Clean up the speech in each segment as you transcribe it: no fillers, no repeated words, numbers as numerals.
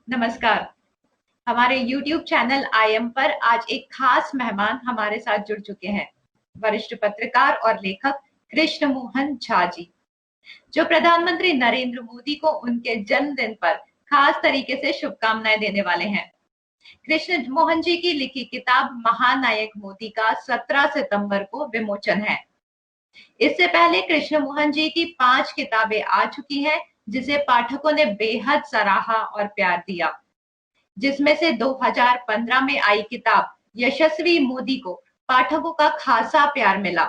नमस्कार। हमारे YouTube channel IM पर आज एक खास मेहमान हमारे साथ जुड़ चुके हैं, वरिष्ठ पत्रकार और लेखक कृष्ण मोहन झा जी, जो प्रधानमंत्री नरेंद्र मोदी को उनके जन्मदिन पर खास तरीके से शुभकामनाएं देने वाले हैं। कृष्ण मोहन जी की लिखी किताब महानायक मोदी का 17 सितंबर को विमोचन है। इससे पहले कृष्ण मोहन जी की 5 किताबें आ चुकी हैं, जिसे पाठकों ने बेहद सराहा और प्यार दिया, जिसमें से 2015 में आई किताब यशस्वी मोदी को पाठकों का खासा प्यार मिला।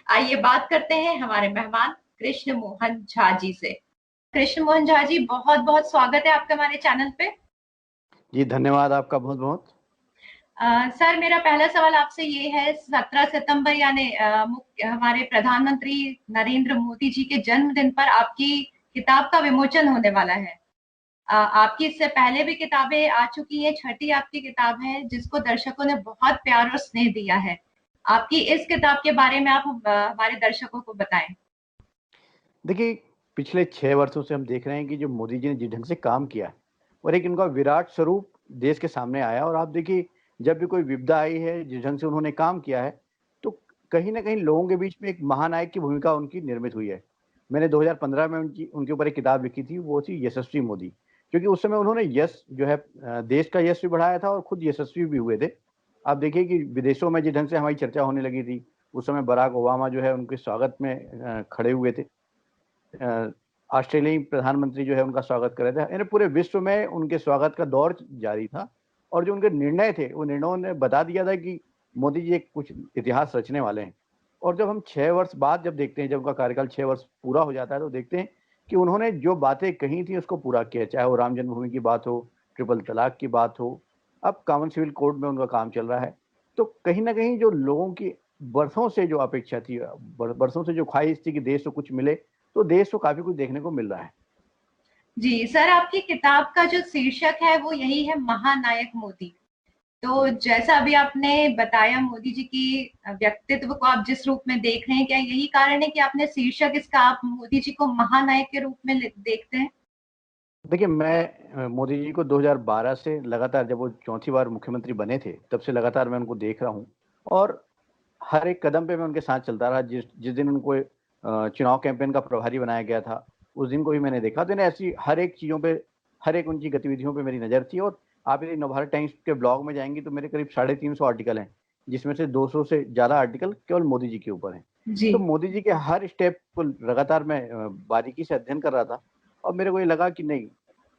आइए बात करते हैं हमारे मेहमान कृष्ण मोहन झा जी से। कृष्ण मोहन झा जी, बहुत बहुत स्वागत है आपका हमारे चैनल पे। जी धन्यवाद आपका बहुत बहुत। सर, मेरा पहला सवाल आपसे ये है, 17 सितंबर यानी हमारे प्रधानमंत्री नरेंद्र मोदी जी के जन्मदिन पर आपकी किताब का विमोचन होने वाला है। आपकी इससे पहले भी किताबें आ चुकी हैं, छठी आपकी किताब है जिसको दर्शकों ने बहुत प्यार और स्नेह दिया है। आपकी इस किताब के बारे में आप हमारे दर्शकों को बताएं। देखिए, पिछले 6 वर्षों से हम देख रहे हैं कि जो मोदी जी ने जिस ढंग से काम किया है और एक इनका विराट स्वरूप देश के सामने आया। और आप देखिए, जब भी कोई विपदा आई है, जिस ढंग से उन्होंने काम किया है, तो कहीं ना कहीं लोगों के बीच में एक महानायक की भूमिका उनकी निर्मित हुई है। मैंने 2015 में उनके ऊपर एक किताब लिखी थी, वो थी यशस्वी मोदी, क्योंकि उस समय उन्होंने यश जो है देश का यश भी बढ़ाया था और खुद यशस्वी भी हुए थे। आप देखिए कि विदेशों में जिस ढंग से हमारी चर्चा होने लगी थी, उस समय बराक ओबामा जो है उनके स्वागत में खड़े हुए थे। ऑस्ट्रेलियाई प्रधानमंत्री जो है उनका स्वागत कर रहे थे, यानी पूरे विश्व में उनके स्वागत का दौर जारी था। और जो उनके निर्णय थे, वो निर्णयों ने बता दिया था कि मोदी जी एक कुछ इतिहास रचने वाले हैं। और जब हम 6 वर्ष बाद जब देखते हैं, जब उनका कार्यकाल 6 वर्ष पूरा हो जाता है, तो देखते हैं कि उन्होंने जो बातें कही थी उसको पूरा किया, चाहे वो राम जन्मभूमि की बात हो, ट्रिपल तलाक की बात हो, अब कॉमन सिविल कोड में उनका काम चल रहा है। तो कहीं ना कहीं जो लोगों की बरसों से जो अपेक्षा थी, बरसों से जो ख्वाहिश थी कि देश को कुछ मिले, तो देश को काफी कुछ देखने को मिल रहा है। जी सर, आपकी किताब का जो शीर्षक है वो यही है, महानायक मोदी। तो जैसा अभी आपने बताया, मोदी जी की व्यक्तित्व को आप जिस रूप में देख रहे हैं, क्या यही कारण है कि आपने शीर्षक इसका आप मोदी जी को महानायक के रूप में देखते हैं? देखिए, मैं मोदी जी को 2012 से लगातार, जब वो चौथी बार मुख्यमंत्री बने थे, तब से लगातार मैं उनको देख रहा हूँ। और हर एक कदम पे मैं उनके साथ चलता रहा। जिस जिस दिन उनको चुनाव कैंपेन का प्रभारी बनाया गया था, उस दिन को भी मैंने देखा। तो ऐसी हर एक चीज़ों पे, हर एक उनकी गतिविधियों पे मेरी नज़र थी। और आप यदि नवभारत टाइम्स के ब्लॉग में जाएंगी, तो मेरे करीब 350 आर्टिकल हैं, जिसमें से 200 से ज़्यादा आर्टिकल केवल मोदी जी के ऊपर हैं। जी। तो मोदी जी के हर स्टेप को लगातार मैं बारीकी से अध्ययन कर रहा था। और मेरे को ये लगा कि नहीं,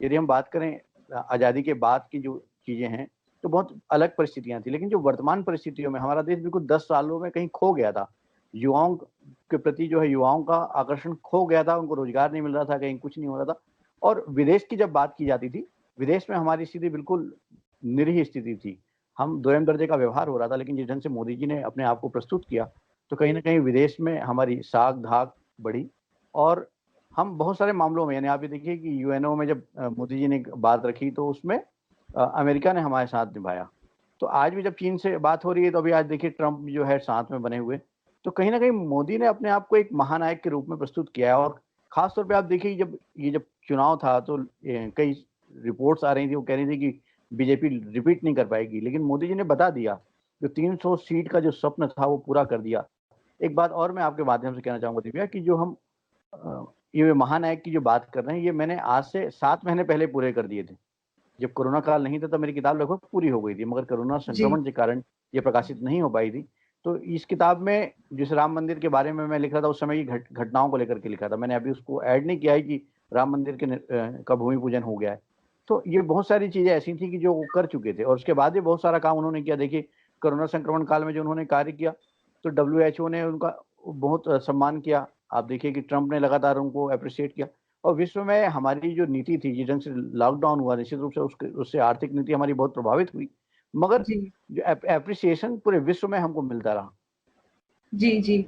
यदि हम बात करें आज़ादी के बाद की जो चीज़ें हैं, तो बहुत अलग परिस्थितियां थी। लेकिन जो वर्तमान परिस्थितियों में हमारा देश बिल्कुल 10 सालों में कहीं खो गया था। युवाओं के प्रति जो है, युवाओं का आकर्षण खो गया था, उनको रोजगार नहीं मिल रहा था, कहीं कुछ नहीं हो रहा था। और विदेश की जब बात की जाती थी, विदेश में हमारी स्थिति बिल्कुल निरीह स्थिति थी। हम दोयम दर्जे का व्यवहार हो रहा था। लेकिन जिस ढंग से मोदी जी ने अपने आप को प्रस्तुत किया, तो कहीं ना कहीं विदेश में हमारी साख धाक बढ़ी। और हम बहुत सारे मामलों में, यानी आप ये देखिए कि यूएनओ में जब मोदी जी ने बात रखी, तो उसमें अमेरिका ने हमारे साथ निभाया। तो आज भी जब चीन से बात हो रही है, तो अभी आज देखिए ट्रंप जो है साथ में बने हुए। तो कहीं ना कहीं मोदी ने अपने आप को एक महानायक के रूप में प्रस्तुत किया है। और खासतौर पे आप देखिए, जब चुनाव था, तो कई रिपोर्ट्स आ रही थी, वो कह रही थी कि बीजेपी रिपीट नहीं कर पाएगी। लेकिन मोदी जी ने बता दिया, जो 300 सीट का जो स्वप्न था वो पूरा कर दिया। एक बात और मैं आपके माध्यम से कहना चाहूंगा दिव्या, कि जो हम ये महानायक की जो बात कर रहे हैं, ये मैंने आज से 7 महीने पहले पूरे कर दिए थे। जब कोरोना काल नहीं था, तब मेरी किताब लगभग पूरी हो गई थी, मगर कोरोना जी। संक्रमण के कारण ये प्रकाशित नहीं हो पाई थी। तो इस किताब में जिस राम मंदिर के बारे में मैं लिख रहा था, उस समय की घटनाओं को लेकर के लिखा था मैंने। अभी उसको ऐड नहीं किया है कि राम मंदिर के का भूमि पूजन हो गया है। तो ये बहुत सारी चीजें ऐसी थी कि जो वो कर चुके थे, और उसके बाद भी बहुत सारा काम उन्होंने किया। देखिए, कोरोना संक्रमण काल में जो उन्होंने कार्य किया, तो WHO ने उनका बहुत सम्मान किया। आप देखिए कि ट्रंप ने लगातार उनको अप्रिशिएट किया। और विश्व में हमारी जो नीति थी, जिस ढंग से लॉकडाउन हुआ, निश्चित रूप से उससे आर्थिक नीति हमारी बहुत प्रभावित हुई। मगर जी। जो अप्रिसिएशन पूरे विश्व में हमको मिलता रहा। जी। जी।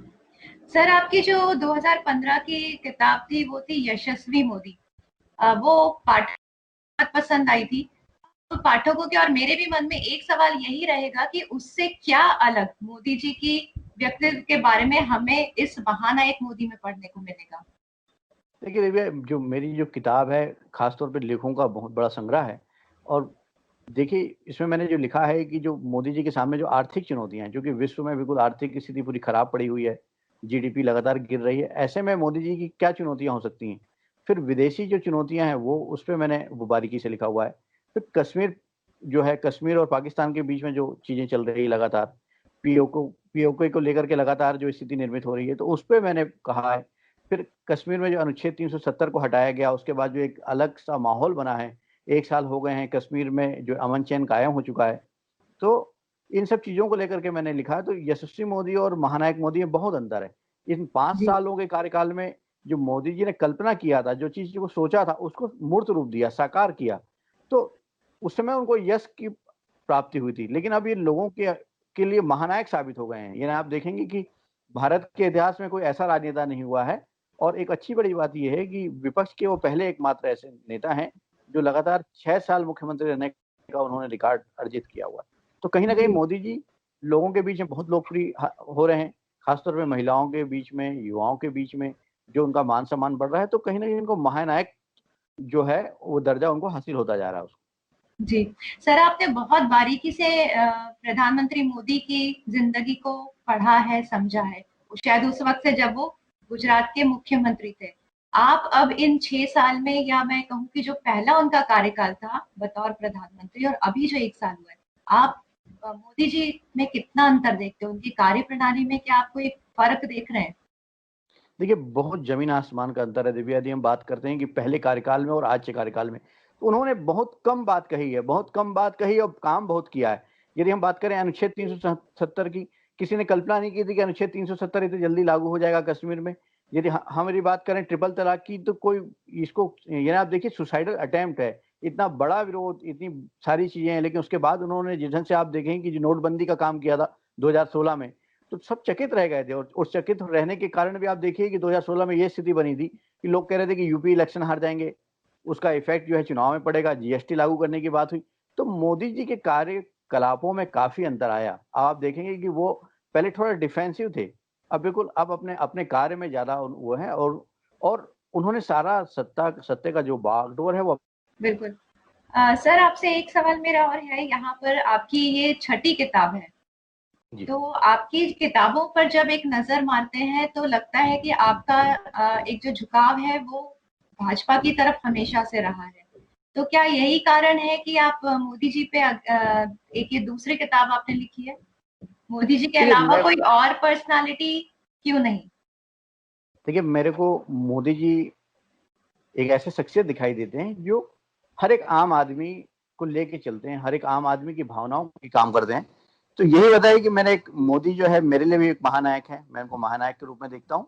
सर, आपकी जो 2015 की किताब थी वो थी यशस्वी मोदी। वो पाठक बहुत पसंद आई थी। तो पाठकों के और मेरे भी मन में एक सवाल यही रहेगा कि उससे क्या अलग मोदी जी की व्यक्तित्व के बारे में हमें इस महानायक मोदी में पढ़ने को मिलेगा? देखिए दिव्या, जो मेरी जो किताब है खासतौर पे लेखों का बहुत बड़ा संग्रह है। और देखिए इसमें मैंने जो लिखा है कि जो मोदी जी के सामने जो आर्थिक चुनौतियां हैं, क्योंकि विश्व में बिल्कुल आर्थिक स्थिति पूरी खराब पड़ी हुई है, जीडीपी लगातार गिर रही है, ऐसे में मोदी जी की क्या चुनौतियां हो सकती हैं। फिर विदेशी जो चुनौतियां हैं वो उस पर मैंने वो बारीकी से लिखा हुआ है। फिर कश्मीर जो है, कश्मीर और पाकिस्तान के बीच में जो चीजें चल रही है लगातार, पीओके को लेकर के लगातार जो स्थिति निर्मित हो रही है, तो उस पर मैंने कहा है। फिर कश्मीर में जो अनुच्छेद 370 को हटाया गया, उसके बाद जो एक अलग सा माहौल बना है, 1 साल हो गए हैं कश्मीर में जो अमन चैन कायम हो चुका है, तो इन सब चीजों को लेकर के मैंने लिखा है। तो यशस्वी मोदी और महानायक मोदी में बहुत अंतर है। इन 5 सालों के कार्यकाल में जो मोदी जी ने कल्पना किया था, जो चीज को सोचा था, उसको मूर्त रूप दिया, साकार किया, तो उस समय उनको यश की प्राप्ति हुई थी। लेकिन अब ये लोगों के लिए महानायक साबित हो गए हैं। यानी आप देखेंगे कि भारत के इतिहास में कोई ऐसा राजनेता नहीं हुआ है। और एक अच्छी बड़ी बात यह है कि विपक्ष के वो पहले एकमात्र ऐसे नेता हैं जो लगातार 6 साल मुख्यमंत्री रहने का उन्होंने रिकॉर्ड अर्जित किया हुआ है। तो कहीं ना कहीं जी मोदी जी लोगों के बीच में बहुत लोकप्रिय हो रहे हैं, खासतौर पे महिलाओं के बीच में, युवाओं के बीच में जो उनका मान सम्मान बढ़ रहा है। तो कहीं ना कहीं उनको महानायक जो है वो दर्जा उनको हासिल होता जा रहा है उसको। जी सर, आपने बहुत बारीकी से प्रधानमंत्री मोदी की जिंदगी को पढ़ा है, समझा है। शायद उस वक्त से जब वो गुजरात के मुख्यमंत्री थे। आप अब इन 6 साल में, या मैं कहूँ कि जो पहला उनका कार्यकाल था बतौर प्रधानमंत्री, और अभी जो 1 साल हुआ है, आप मोदी जी में कितना अंतर देखते हो? उनकी कार्य प्रणाली में क्या आपको एक फर्क देख रहे हैं? देखिए बहुत जमीन आसमान का अंतर है दिव्या। यदि हम बात करते हैं कि पहले कार्यकाल में और आज के कार्यकाल में, तो उन्होंने बहुत कम बात कही है, बहुत कम बात कही और काम बहुत किया है। यदि हम बात करें अनुच्छेद 370 की, किसी ने कल्पना नहीं की थी कि अनुच्छेद 370 इतनी जल्दी लागू हो जाएगा कश्मीर में। यदि हमारी बात करें ट्रिपल तलाक की, तो कोई इसको, यानी आप देखिए सुसाइडल अटेम्प्ट है, इतना बड़ा विरोध, इतनी सारी चीजें हैं, लेकिन उसके बाद उन्होंने जिस ढंग से आप देखेंगे कि जो नोटबंदी का काम किया था 2016 में, तो सब चकित रह गए थे। और उस चकित रहने के कारण भी आप देखिए कि 2016 में ये स्थिति बनी थी कि लोग कह रहे थे कि यूपी इलेक्शन हार जाएंगे, उसका इफेक्ट जो है चुनाव में पड़ेगा, जीएसटी लागू करने की बात हुई। तो मोदी जी के कार्यकलापों में काफी अंतर आया। आप देखेंगे कि वो पहले थोड़ा डिफेंसिव थे, अब बिल्कुल अब अपने अपने कार्य में ज्यादा वो है। और उन्होंने सारा सत्ते का जो बागडोर है वो। बिल्कुल। सर, आपसे एक सवाल मेरा और है। यहाँ पर आपकी ये छठी किताब है, जी। तो आपकी किताबों पर जब एक नजर मारते हैं तो लगता है कि आपका एक जो झुकाव है वो भाजपा की तरफ हमेशा से रहा है। तो क्या यही कारण है कि आप मोदी जी पे एक ये दूसरी किताब आपने लिखी है? मोदी जी के देखिए अलावा मैं कोई और पर्सनालिटी क्यों नहीं? देखिए मेरे को मोदी जी एक ऐसे शख्सियत दिखाई देते हैं जो हर एक आम आदमी को लेके चलते हैं, हर एक आम आदमी की भावनाओं की काम करते हैं। तो यही बताइए कि मैंने एक मोदी जो है मेरे लिए भी एक महानायक है, मैं उनको महानायक के रूप में देखता हूँ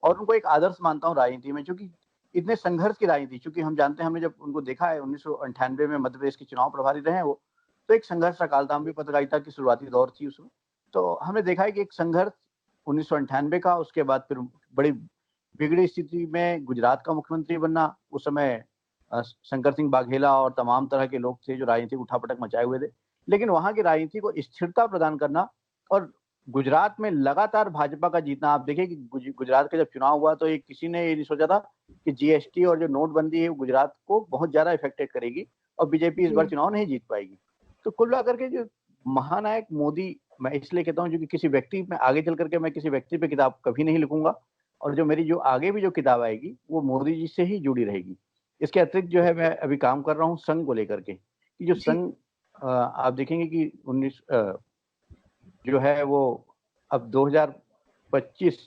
और उनको एक आदर्श मानता हूँ राजनीति में। क्योंकि इतने संघर्ष की राजनीति, चूंकि हम जानते हैं, हमने जब उनको देखा है 1998 में मध्य प्रदेश के चुनाव प्रभारी रहे हैं वो, तो एक संघर्ष का काल था। हम भी पत्रकारिता की शुरुआती दौर थी उसमें, तो हमने देखा है कि एक संघर्ष 1998 का, उसके बाद फिर बड़ी बिगड़ी स्थिति में गुजरात का मुख्यमंत्री बनना। उस समय शंकर सिंह बाघेला और तमाम तरह के लोग थे जो राजनीतिक उठापटक मचाए हुए थे। लेकिन वहां की राजनीति को स्थिरता प्रदान करना और गुजरात में लगातार भाजपा का जीतना। आप देखिए कि गुजरात का जब चुनाव हुआ तो ये किसी ने ये नहीं सोचा था कि जीएसटी और जो नोटबंदी है गुजरात को बहुत ज्यादा इफेक्टेड करेगी और बीजेपी इस बार जी चुनाव नहीं जीत पाएगी। तो कुल मिलाकर के जो महानायक मोदी, मैं इसलिए कहता हूँ क्योंकि किसी व्यक्ति में आगे चल करके मैं किसी व्यक्ति पे किताब कभी नहीं लिखूंगा। और जो मेरी जो आगे भी जो किताब आएगी वो मोदी जी से ही जुड़ी रहेगी। इसके अतिरिक्त जो है मैं अभी काम कर रहा हूँ संघ को लेकर के, कि जो जी संघ आप देखेंगे कि 19 जो है वो अब 2025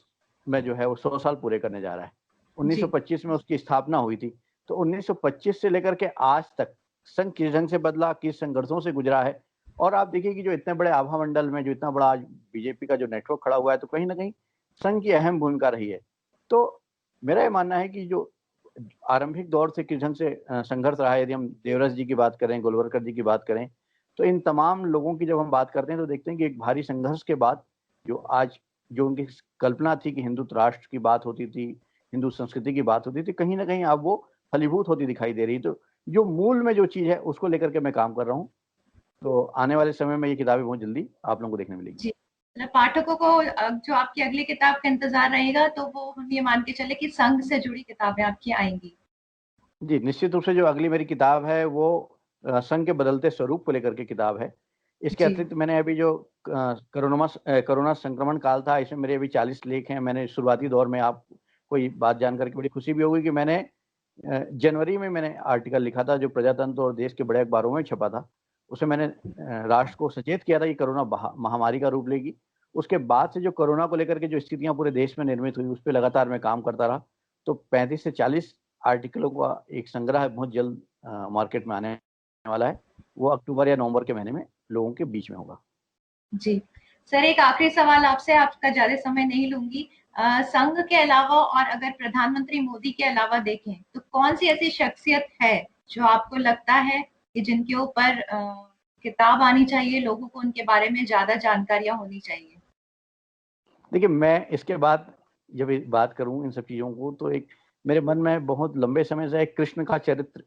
में जो है वो 100 साल पूरे करने जा रहा है। जी 1925 में उसकी स्थापना हुई थी। तो 1925 से लेकर के आज तक संघ किस ढंग से बदला, किस संघर्षों से गुजरा है। और आप देखिए कि जो इतने बड़े आभा मंडल में जो इतना बड़ा आज बीजेपी का जो नेटवर्क खड़ा हुआ है, तो कहीं ना कहीं संघ की अहम भूमिका रही है। तो मेरा ये मानना है कि जो आरंभिक दौर से किस ढंग से संघर्ष रहा है, यदि हम देवरस जी की बात करें, गोलवलकर जी की बात करें, तो इन तमाम लोगों की जब हम बात करते हैं तो देखते हैं कि एक भारी संघर्ष के बाद जो आज जो उनकी कल्पना थी कि हिंदू राष्ट्र की बात होती थी, हिंदू संस्कृति की बात होती थी, कहीं ना कहीं अब वो फलीभूत होती दिखाई दे रही। तो जो मूल में जो चीज है उसको लेकर के मैं काम कर रहा हूँ। तो आने वाले समय में ये किताबें बहुत जल्दी आप लोगों को देखने मिलेगी। जी मतलब पाठकों को जो आपकी अगली किताब का इंतजार रहेगा, तो वो हम ये मान के चले कि संघ से जुड़ी किताबें आपकी आएंगी। जी, निश्चित रूप से जो अगली मेरी किताब है वो संघ के बदलते स्वरूप को लेकर के किताब है। इसके जी। अतिरिक्त मैंने अभी जो कोरोना संक्रमण काल था, इसमें मेरे अभी 40 लेख हैं। मैंने शुरुआती दौर में, आप कोई बात जानकर के बड़ी खुशी भी होगी कि मैंने जनवरी में मैंने आर्टिकल लिखा था जो प्रजातंत्र और देश के बड़े अखबारों में छपा था। उसमें मैंने राष्ट्र को सचेत किया था कि कोरोना महामारी का रूप लेगी। उसके बाद से जो कोरोना को लेकर के जो स्थितियां पूरे देश में निर्मित हुई, उस पर लगातार मैं काम करता रहा। तो 35 से 40 आर्टिकलों का एक संग्रह बहुत जल्द मार्केट में आने वाला है। वो अक्टूबर या नवंबर के महीने में लोगों के बीच में होगा। जी सर, एक आखिरी सवाल आपसे, आपका ज्यादा समय नहीं लूंगी। संघ के अलावा और अगर प्रधानमंत्री मोदी के अलावा देखें तो कौन सी ऐसी शख्सियत है जो आपको लगता है कि जिनके ऊपर किताब आनी चाहिए, लोगों को उनके बारे में ज्यादा जानकारियां होनी चाहिए? देखिए, मैं इसके बाद जब बात करूं इन सब चीज़ों को, तो एक मेरे मन में बहुत लंबे समय से एक कृष्ण का चरित्र,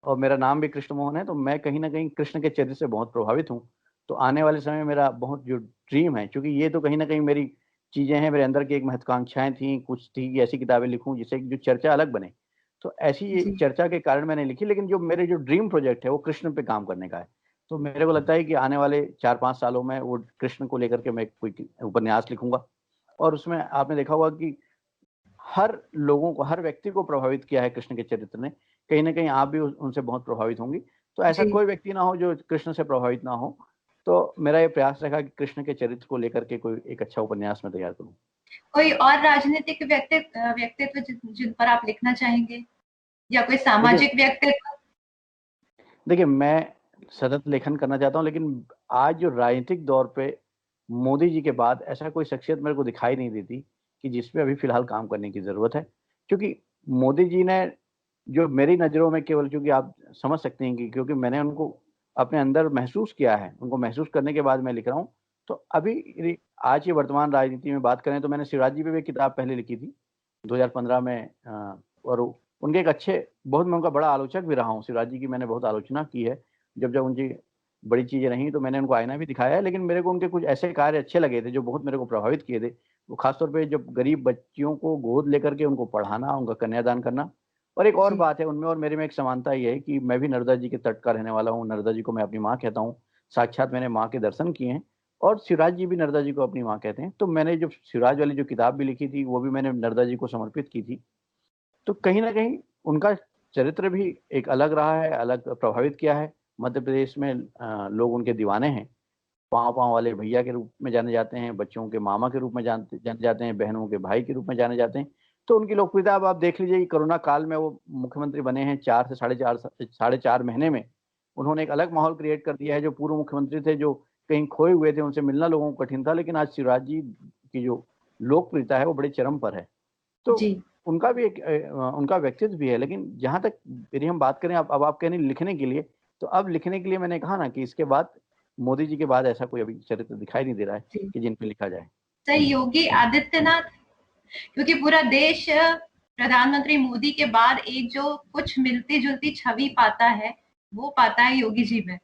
और मेरा नाम भी कृष्ण मोहन है, तो मैं कहीं ना कहीं कृष्ण के चरित्र से बहुत प्रभावित हूँ। तो आने वाले समय में मेरा बहुत जो ड्रीम है, क्योंकि ये तो कहीं ना कहीं मेरी चीज़ें हैं, मेरे अंदर की एक महत्वाकांक्षाएं थी, कुछ थी कि ऐसी किताबें लिखूं जिससे जो चर्चा अलग बने। तो ऐसी ये जी। चर्चा के कारण मैंने लिखी, लेकिन जो मेरे जो ड्रीम प्रोजेक्ट है वो कृष्ण पे काम करने का है। तो मेरे को लगता है कि आने वाले 4-5 सालों में वो कृष्ण को लेकर के मैं कोई उपन्यास लिखूंगा। और उसमें आपने देखा होगा कि हर लोगों को, हर व्यक्ति को प्रभावित किया है कृष्ण के चरित्र ने। कहीं ना कहीं आप भी उनसे बहुत प्रभावित होंगी। तो ऐसा जी। कोई व्यक्ति ना हो जो कृष्ण से प्रभावित ना हो। तो मेरा ये प्रयास रहेगा कि कृष्ण के चरित्र को लेकर के कोई एक अच्छा उपन्यास में तैयार करूं। कोई और राजनीतिक व्यक्तित्व जिन पर आप लिखना चाहेंगे, या कोई देखिए सामाजिक व्यक्तित्व? देखिए मैं सतत लेखन करना चाहता हूं, लेकिन आज जो राजनीतिक दौर पे मोदी जी के बाद ऐसा कोई शख्सियत मेरे को दिखाई नहीं देती कि जिसपे अभी फिलहाल काम करने की जरूरत है। क्योंकि मोदी जी ने जो मेरी नज़रों में, केवल क्योंकि आप समझ सकते हैं कि क्योंकि मैंने उनको अपने अंदर महसूस किया है, उनको महसूस करने के बाद मैं लिख रहा हूँ। तो अभी आज की वर्तमान राजनीति में बात करें तो मैंने शिवराज जी पे भी एक किताब पहले लिखी थी 2015 में। और उनके एक अच्छे, बहुत मैं उनका बड़ा आलोचक भी रहा हूँ, शिवराज जी की मैंने बहुत आलोचना की है। जब जब उनकी बड़ी चीज़ें रहीं तो मैंने उनको आईना भी दिखाया है, लेकिन मेरे को उनके कुछ ऐसे कार्य अच्छे लगे थे जो बहुत मेरे को प्रभावित किए थे। वो खासतौर पे जब गरीब बच्चियों को गोद लेकर के उनको पढ़ाना, उनका कन्यादान करना। और एक और जी। बात है उनमें और मेरे में, एक समानता ये है कि मैं भी नर्मदा जी के तट का रहने वाला हूँ। नर्मदा जी को मैं अपनी माँ कहता हूँ। साक्षात मैंने माँ के दर्शन किए हैं। और शिवराज जी भी नर्मदा जी को अपनी माँ कहते हैं। तो मैंने जो शिवराज वाली जो किताब भी लिखी थी वो भी मैंने नर्मदा जी को समर्पित की थी। तो कहीं ना कहीं उनका चरित्र भी एक अलग रहा है, अलग प्रभावित किया है। मध्य प्रदेश में लोग उनके दीवाने हैं। पाँव पाँव वाले भैया के रूप में जाने जाते हैं, बच्चों के मामा के रूप में जाने जाते हैं, बहनों के भाई के रूप में जाने जाते हैं। तो उनकी लोकप्रियता अब आप देख लीजिए कि कोरोना काल में वो मुख्यमंत्री बने हैं, 4 से साढ़े 4 महीने में उन्होंने एक अलग माहौल क्रिएट कर दिया है। जो पूर्व मुख्यमंत्री थे, जो कहीं खोए हुए थे, उनसे मिलना लोगों को कठिन था, लेकिन आज शिवराज जी की जो लोकप्रियता है वो बड़े चरम पर है। तो जी। उनका भी एक उनका व्यक्तित्व भी है। लेकिन जहां तक यदि हम बात करें, अब आप कह रहे हैं लिखने के लिए, तो अब लिखने के लिए मैंने कहा ना कि इसके बाद, मोदी जी के बाद ऐसा कोई अभी चरित्र दिखाई नहीं दे रहा है जी। कि जिन पे लिखा जाए। सर, योगी आदित्यनाथ, क्योंकि पूरा देश प्रधानमंत्री मोदी के बाद एक जो कुछ मिलती जुलती छवि पाता है, वो पाता है योगी जी में।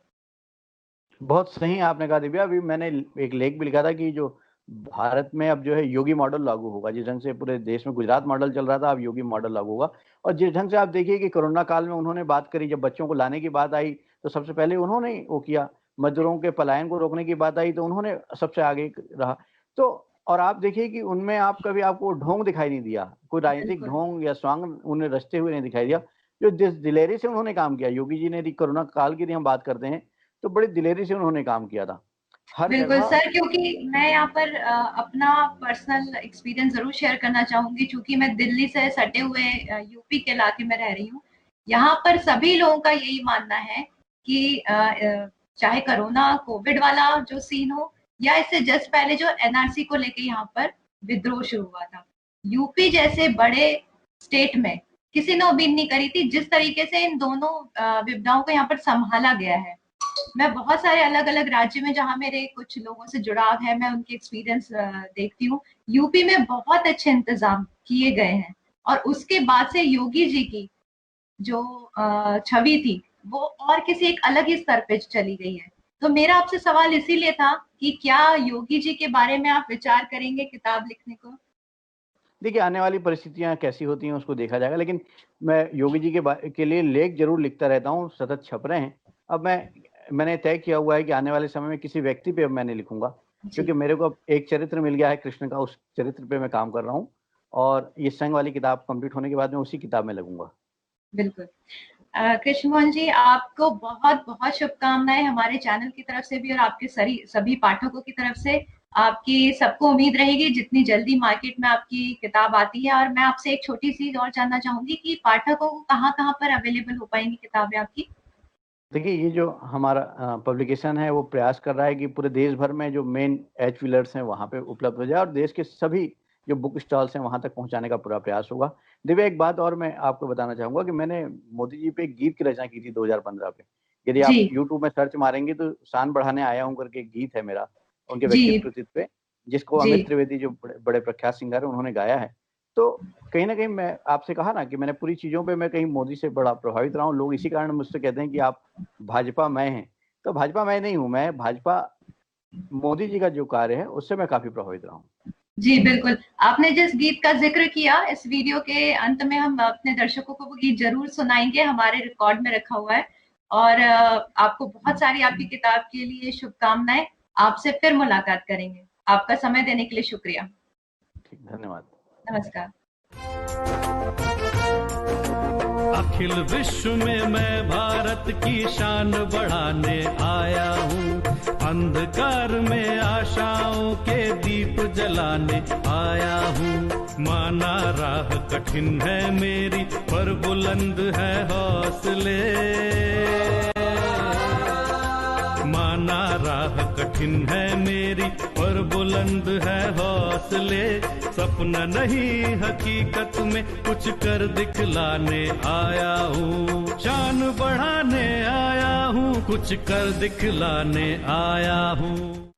बहुत सही आपने कहा दिव्या। अभी मैंने एक लेख भी लिखा था कि जो भारत में अब जो है योगी मॉडल लागू होगा। जिस ढंग से पूरे देश में गुजरात मॉडल चल रहा था, अब योगी मॉडल लागू होगा। और जिस ढंग से आप देखिए कि कोरोना काल में उन्होंने बात करी, जब बच्चों को लाने की बात आई तो सबसे पहले उन्होंने वो किया। मजदूरों के पलायन को रोकने की बात आई तो उन्होंने सबसे आगे रहा। तो और आप देखिए कि उनमें आप कभी आपको ढोंग दिखाई नहीं दिया, कोई राजनीतिक बिल्कुल। ढोंग या स्वांग उन्हें रचते हुए नहीं दिखाई दिया। जो जिस दिलेरी से उन्होंने काम किया, योगी जी ने, यदि कोरोना काल की यदि हम बात करते हैं, तो बड़ी दिलेरी से उन्होंने काम किया था हर बिल्कुल जगह। सर, क्योंकि मैं यहाँ पर अपना पर्सनल एक्सपीरियंस जरूर शेयर करना चाहूंगी, क्योंकि मैं दिल्ली से सटे हुए यूपी के इलाके में रह रही हूँ। यहाँ पर सभी लोगों का यही मानना है कि चाहे कोरोना कोविड वाला जो सीन हो, या इससे जस्ट पहले जो एनआरसी को लेके यहाँ पर विद्रोह शुरू हुआ था, यूपी जैसे बड़े स्टेट में किसी ने उम्मीद नहीं करी थी जिस तरीके से इन दोनों विपदाओं को यहाँ पर संभाला गया है। मैं बहुत सारे अलग अलग राज्य में, जहाँ मेरे कुछ लोगों से जुड़ाव है, मैं उनके एक्सपीरियंस देखती हूँ। यूपी में बहुत अच्छे इंतजाम किए गए हैं, और उसके बाद से योगी जी की जो छवि थी वो और किसी एक अलग ही स्तर पे चली गई है। तो मेरा आपसे सवाल इसीलिए था कि क्या योगी जी के बारे में आप विचार करेंगे किताब लिखने को? देखिए, आने वाली परिस्थितियाँ कैसी होती हैं उसको देखा जाएगा, लेकिन मैं योगी जी के लिए लेख ज़रूर लिखता रहता हूँ, सतत छप रहे हैं। अब मैंने तय किया हुआ है कि आने वाले समय में किसी व्यक्ति पे अब मैं नहीं लिखूँगा, क्योंकि मेरे को अब एक चरित्र मिल गया है कृष्ण का, उस चरित्र पे मैं काम कर रहा हूँ और ये संघ वाली किताब कंप्लीट होने के बाद मैं उसी किताब में लगूँगा। बिल्कुल। कृष्ण मोहन जी, आपको बहुत बहुत शुभकामनाएं हमारे चैनल की तरफ से भी और आपके सभी पाठकों की तरफ से। आपकी सबको उम्मीद रहेगी जितनी जल्दी मार्केट में आपकी किताब आती है। और मैं आपसे एक छोटी सी और जानना चाहूंगी कि पाठकों को कहाँ कहाँ पर अवेलेबल हो पाएंगी किताबें आपकी? देखिए, ये जो हमारा पब्लिकेशन है वो प्रयास कर रहा है कि पूरे देश भर में जो मेन एज व्हीलर्स हैं वहाँ पे उपलब्ध हो जाए और देश के सभी जो बुक स्टॉल्स हैं वहाँ तक पहुँचाने का पूरा प्रयास होगा। दिव्या, एक बात और मैं आपको बताना चाहूँगा कि मैंने मोदी जी पे एक गीत की रचना की थी 2015 पे। यदि जी। आप यूट्यूब में सर्च मारेंगे तो शान बढ़ाने आया हूँ करके एक गीत है मेरा, उनके जी। व्यक्तित्व पे, जिसको जी। अमित त्रिवेदी जो बड़े प्रख्यात सिंगर हैं उन्होंने गाया है। तो कहीं न कहीं मैं आपसे कहा ना कि मैंने पूरी चीज़ों पे मैं कहीं मोदी से बड़ा प्रभावित रहा हूँ। लोग इसी कारण मुझसे कहते हैं कि आप भाजपा में हैं। तो भाजपा मैं नहीं हूँ, मैं भाजपा मोदी जी का जो कार्य है उससे मैं काफ़ी प्रभावित रहा हूँ। जी, बिल्कुल। आपने जिस गीत का ज़िक्र किया, इस वीडियो के अंत में हम अपने दर्शकों को वो गीत ज़रूर सुनाएँगे, हमारे रिकॉर्ड में रखा हुआ है। और आपको बहुत सारी आपकी किताब के लिए शुभकामनाएँ। आपसे फिर मुलाकात करेंगे। आपका समय देने के लिए शुक्रिया। ठीक, धन्यवाद। नमस्कार। अखिल विश्व में मैं भारत की शान बढ़ाने आया हूँ, अंधकार में आशाओं के दीप जलाने आया हूँ। माना राह कठिन है मेरी पर बुलंद है हौसले, माना राह कठिन है मेरी पर बुलंद है हौसले। सपना नहीं हकीकत में कुछ कर दिखलाने आया हूँ, शान बढ़ाने आया हूँ, कुछ कर दिखलाने आया हूँ।